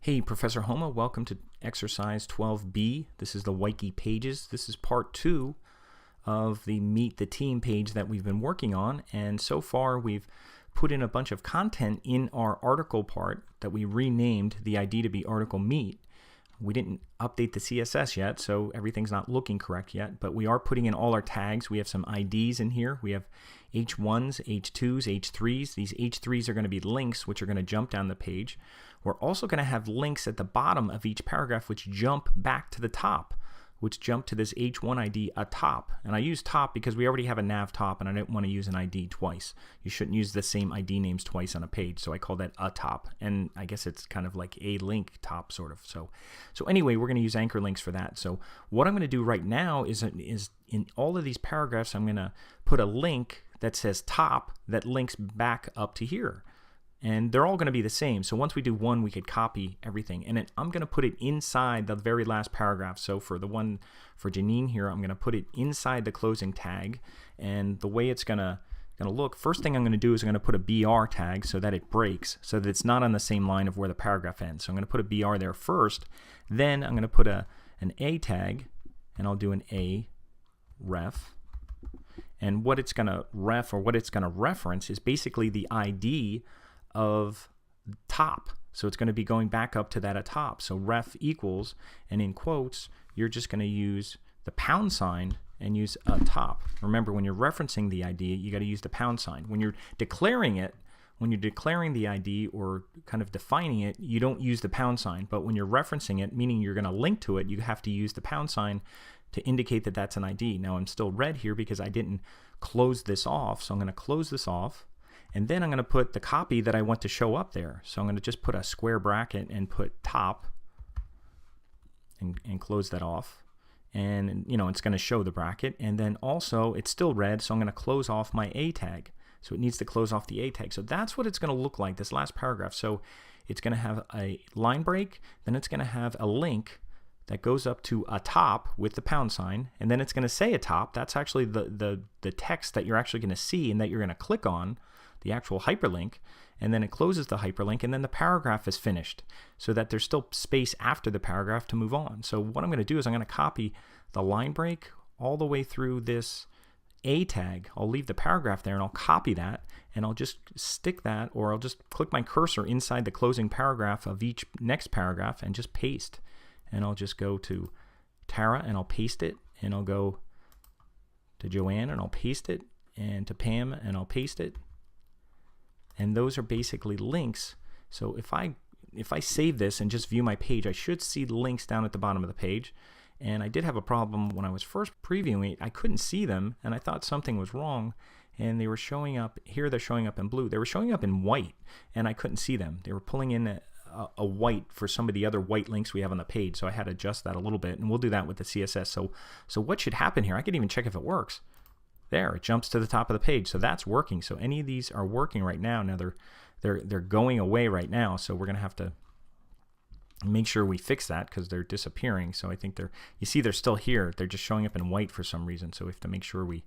Hey, Professor Homa, welcome to exercise 12B. This is the Wiki pages. This is part 2 of the Meet the Team page that we've been working on, and so far we've put in a bunch of content in our article part that we renamed the ID to be article meet. We didn't update the CSS yet, so everything's not looking correct yet, but we are putting in all our tags. We have some IDs in here. We have H1s, H2s, H3s. These H3s are going to be links, which are going to jump down the page. We're also going to have links at the bottom of each paragraph, which jump back to the top, which jump to this H1 ID atop. And I use top because we already have a nav top, and I didn't want to use an ID twice. You shouldn't use the same ID names twice on a page, so I call that atop. And I guess it's kind of like a link top, sort of. So anyway, we're going to use anchor links for that. So what I'm going to do right now is in all of these paragraphs, I'm going to put a link that says top that links back up to here. And they're all going to be the same. So once we do one, we could copy everything. And then I'm going to put it inside the very last paragraph. So for the one for Janine here, I'm going to put it inside the closing tag. And the way it's going to look, first thing I'm going to do is I'm going to put a BR tag so that it breaks, so that it's not on the same line of where the paragraph ends. So I'm going to put a BR there first. Then I'm going to put an A tag, and I'll do an A ref. And what it's going to ref, or what it's going to reference, is basically the ID of top. So it's going to be going back up to that atop. So ref equals, and in quotes, you're just going to use the pound sign and use atop. Remember, when you're referencing the ID, you got to use the pound sign. When you're declaring it, when you're declaring the ID or kind of defining it, you don't use the pound sign. But when you're referencing it, meaning you're going to link to it, you have to use the pound sign to indicate that that's an ID. Now I'm still red here because I didn't close this off. So I'm going to close this off. And then I'm going to put the copy that I want to show up there. So I'm going to just put a square bracket and put top and close that off. And it's going to show the bracket. And then also it's still red, so I'm going to close off my A tag. So it needs to close off the A tag. So that's what it's going to look like, this last paragraph. So it's going to have a line break, then it's going to have a link that goes up to a top with the pound sign, and then it's going to say a top. That's actually the text that you're actually going to see and that you're going to click on, the actual hyperlink, and then it closes the hyperlink, and then the paragraph is finished so that there's still space after the paragraph to move on. So what I'm going to do is I'm going to copy the line break all the way through this A tag. I'll leave the paragraph there and I'll copy that, and I'll just stick that, or I'll just click my cursor inside the closing paragraph of each next paragraph and just paste. And I'll just go to Tara and I'll paste it, and I'll go to Joanne and I'll paste it, and to Pam and I'll paste it. And those are basically links. So if I save this and just view my page, I should see the links down at the bottom of the page. And I did have a problem when I was first previewing it. I couldn't see them, and I thought something was wrong. And they were showing up here. They're showing up in blue. They were showing up in white, and I couldn't see them. They were pulling in a white for some of the other white links we have on the page. So I had to adjust that a little bit, and we'll do that with the CSS. So what should happen here? I could even check if it works. There, it jumps to the top of the page, so that's working. So any of these are working right now. Now they're going away right now, so we're gonna have to make sure we fix that because they're disappearing. So I think you see they're still here. They're just showing up in white for some reason. So we have to make sure we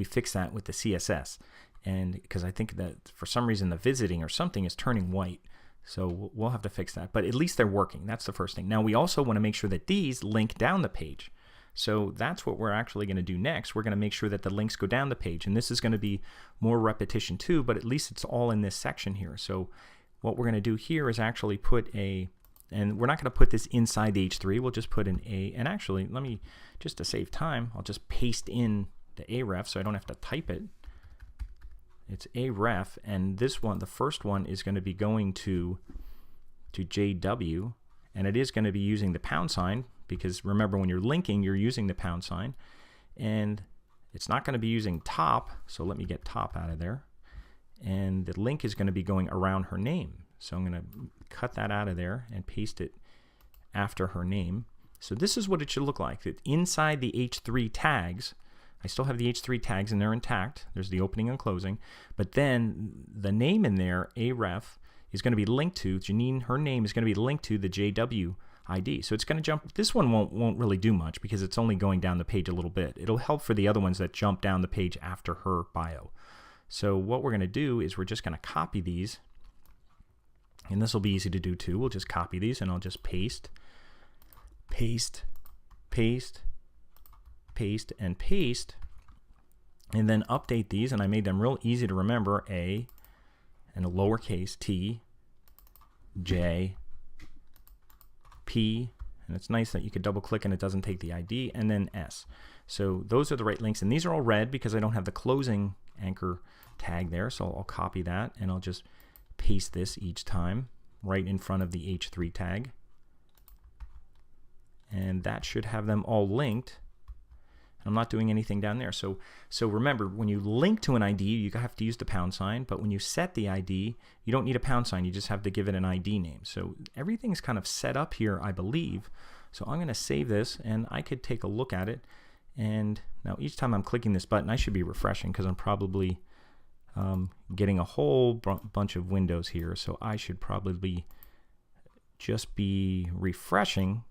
fix that with the CSS, and because I think that for some reason the visiting or something is turning white. So we'll have to fix that. But at least they're working. That's the first thing. Now we also want to make sure that these link down the page. So that's what we're actually going to do next. We're going to make sure that the links go down the page. And this is going to be more repetition too, but at least it's all in this section here. So what we're going to do here is actually put and we're not going to put this inside the H3. We'll just put an A. And actually, let me, just to save time, I'll just paste in the A ref so I don't have to type it. It's A ref, and this one, the first one, is going to be going to JW, and it is going to be using the pound sign, because remember, when you're linking, you're using the pound sign, and it's not going to be using top. So let me get top out of there, and the link is going to be going around her name. So I'm going to cut that out of there and paste it after her name. So this is what it should look like. That inside the H3 tags, I still have the H3 tags and they're intact. There's the opening and closing, but then the name in there, A ref, is going to be linked to Janine. Her name is going to be linked to the JW ID. So it's going to jump. This one won't really do much because it's only going down the page a little bit. It'll help for the other ones that jump down the page after her bio. So what we're going to do is we're just going to copy these And this will be easy to do too. We'll just copy these and I'll just paste, paste, paste, paste, and paste, and then update these. And I made them real easy to remember: A and a lowercase t, J, P, and it's nice that you could double click and it doesn't take the ID, and then S. So those are the right links, and these are all red because I don't have the closing anchor tag there. So I'll copy that and I'll just paste this each time right in front of the H3 tag, and that should have them all linked. I'm not doing anything down there. So remember, when you link to an ID, you have to use the pound sign, but when you set the ID, you don't need a pound sign. You just have to give it an ID name. So everything's kind of set up here, I believe. So I'm going to save this, and I could take a look at it. And now each time I'm clicking this button, I should be refreshing because I'm probably getting a whole bunch of windows here. So I should probably just be refreshing.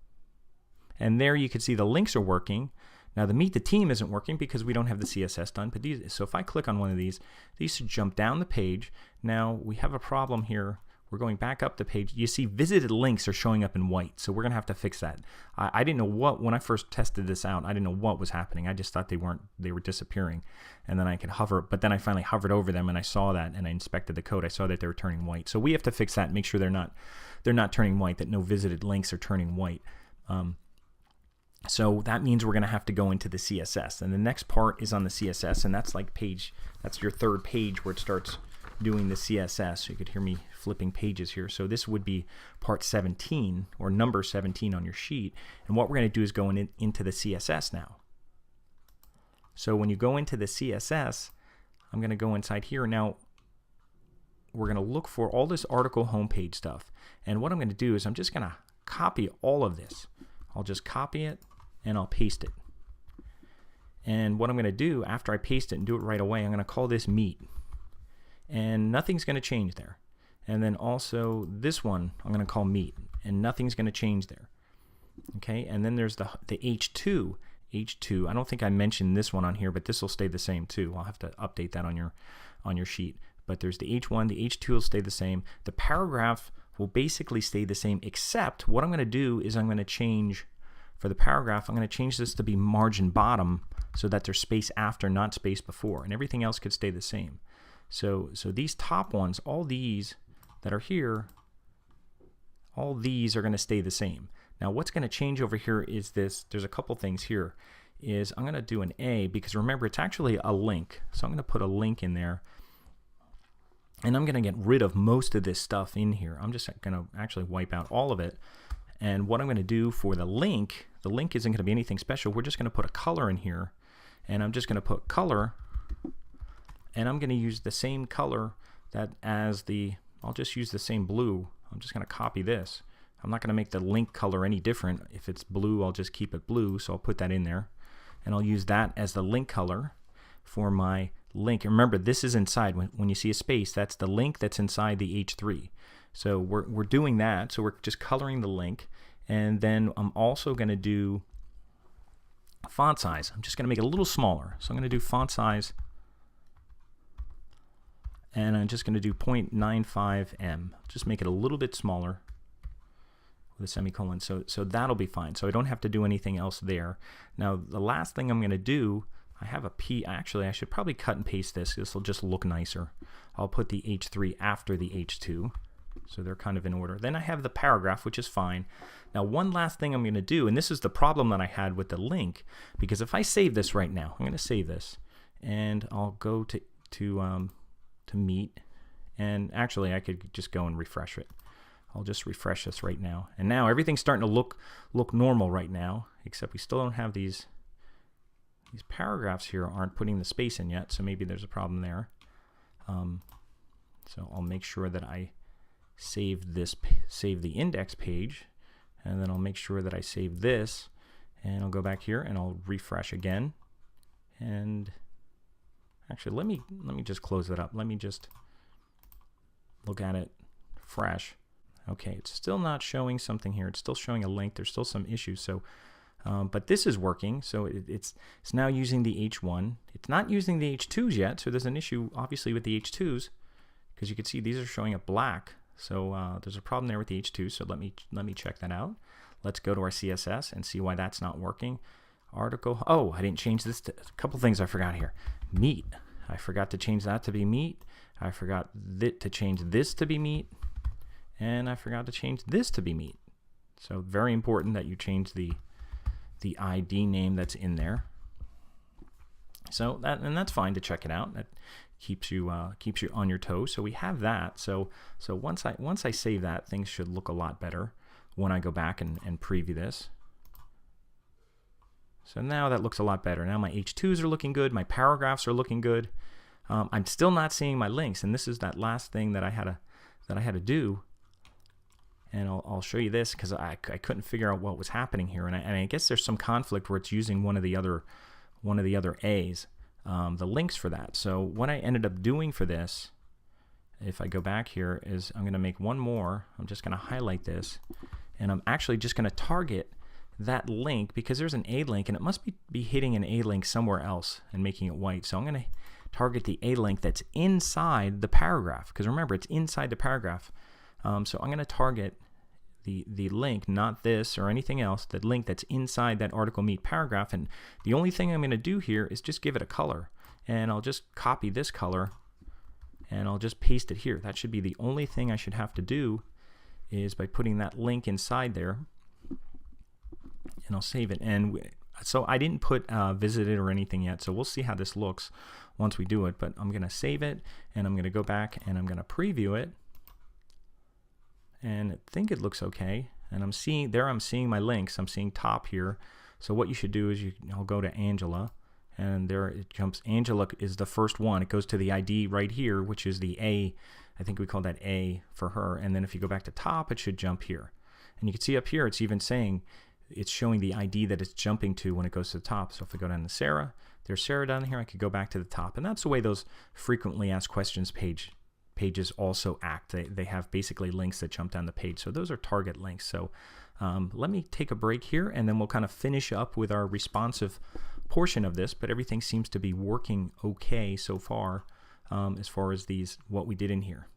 And there you can see the links are working. Now the Meet the Team isn't working because we don't have the CSS done, but these, so if I click on one of these should jump down the page. Now we have a problem here. We're going back up the page. You see visited links are showing up in white, so we're gonna have to fix that. I didn't know what, when I first tested this out, I didn't know what was happening. I just thought they were disappearing, and then I could hover, but then I finally hovered over them and I saw that, and I inspected the code. I saw that they were turning white. So we have to fix that and make sure they're not turning white, that no visited links are turning white. So that means we're going to have to go into the CSS, and the next part is on the CSS, and that's like that's your third page where it starts doing the CSS. So you could hear me flipping pages here. So this would be part 17 or number 17 on your sheet, and what we're going to do is go into the CSS now. So when you go into the CSS, I'm going to go inside here. Now we're going to look for all this article homepage stuff, and what I'm going to do is I'm just going to copy all of this. I'll just copy it and I'll paste it. And what I'm going to do after I paste it and do it right away, I'm going to call this Meet. And nothing's going to change there. And then also this one I'm going to call Meet, and nothing's going to change there. Okay, and then there's the H2. I don't think I mentioned this one on here, but this will stay the same too. I'll have to update that on your sheet. But there's the H1, the H2 will stay the same. The paragraph will basically stay the same, except what I'm going to do is I'm going to change, for the paragraph, I'm going to change this to be margin bottom so that there's space after, not space before, and everything else could stay the same. So these top ones, all these that are here, all these are going to stay the same. Now what's going to change over here is this. There's a couple things here. Is I'm going to do an A, because remember it's actually a link. So I'm going to put a link in there. And I'm going to get rid of most of this stuff in here. I'm just going to actually wipe out all of it. And what I'm going to do for the link isn't going to be anything special. We're just going to put a color in here. And I'm just going to put color. And I'm going to use the same color that as the, I'll just use the same blue. I'm just going to copy this. I'm not going to make the link color any different. If it's blue, I'll just keep it blue. So I'll put that in there. And I'll use that as the link color for my link. And remember, this is inside. When you see a space, that's the link that's inside the H3. So we're doing that. So we're just coloring the link. And then I'm also going to do font size. I'm just going to make it a little smaller. So I'm going to do font size. And I'm just going to do 0.95 Just make it a little bit smaller with a semicolon. So that'll be fine. So I don't have to do anything else there. Now the last thing I'm going to do, I have a P. Actually, I should probably cut and paste this. This will just look nicer. I'll put the H3 after the H2. So they're kind of in order. Then I have the paragraph, which is fine. Now one last thing I'm going to do, and this is the problem that I had with the link, because if I save this right now, I'm going to save this, and I'll go to Meet, and actually I could just go and refresh it. I'll just refresh this right now, and now everything's starting to look normal right now, except we still don't have these paragraphs here aren't putting the space in yet, so maybe there's a problem there. So I'll make sure that I save the index page, and then I'll make sure that I save this, and I'll go back here and I'll refresh again. And actually, let me just close it up. Let me just look at it fresh. Okay, it's still not showing something here. It's still showing a link. There's still some issues. So, but this is working. So it's now using the H1. It's not using the H2s yet. So there's an issue, obviously, with the H2s, because you can see these are showing up black. So there's a problem there with the H2, so let me check that out. Let's go to our CSS and see why that's not working. Article, oh, I didn't change this. A couple things I forgot here. Meat, I forgot to change that to be meat. I forgot to change this to be meat. And I forgot to change this to be meat. So very important that you change the ID name that's in there. So that's fine to check it out. That keeps you on your toes. So we have that. So once I save that, things should look a lot better when I go back and preview this. So now that looks a lot better. Now my H2s are looking good. My paragraphs are looking good. I'm still not seeing my links, and this is that last thing that I had to do. And I'll show you this because I couldn't figure out what was happening here, and I guess there's some conflict where it's using one of the other A's, the links for that. So what I ended up doing for this, if I go back here, is I'm going to make one more. I'm just going to highlight this, and I'm actually just going to target that link because there's an A link, and it must be hitting an A link somewhere else and making it white. So I'm going to target the A link that's inside the paragraph, because remember, it's inside the paragraph. So I'm going to target the link, not this or anything else, the link that's inside that article meat paragraph. And the only thing I'm going to do here is just give it a color. And I'll just copy this color and I'll just paste it here. That should be the only thing I should have to do, is by putting that link inside there. And I'll save it. And so I didn't put visited or anything yet, so we'll see how this looks once we do it. But I'm going to save it, and I'm going to go back and I'm going to preview it. And I think it looks okay. And I'm seeing my links. I'm seeing top here. So what you should do is I'll go to Angela, and there it jumps. Angela is the first one. It goes to the ID right here, which is the A. I think we call that A for her. And then if you go back to top, it should jump here. And you can see up here, it's even saying, it's showing the ID that it's jumping to when it goes to the top. So if I go down to Sarah, there's Sarah down here. I could go back to the top. And that's the way those frequently asked questions pages also act. They have basically links that jump down the page. So those are target links. So let me take a break here, and then we'll kind of finish up with our responsive portion of this. But everything seems to be working okay so far as what we did in here.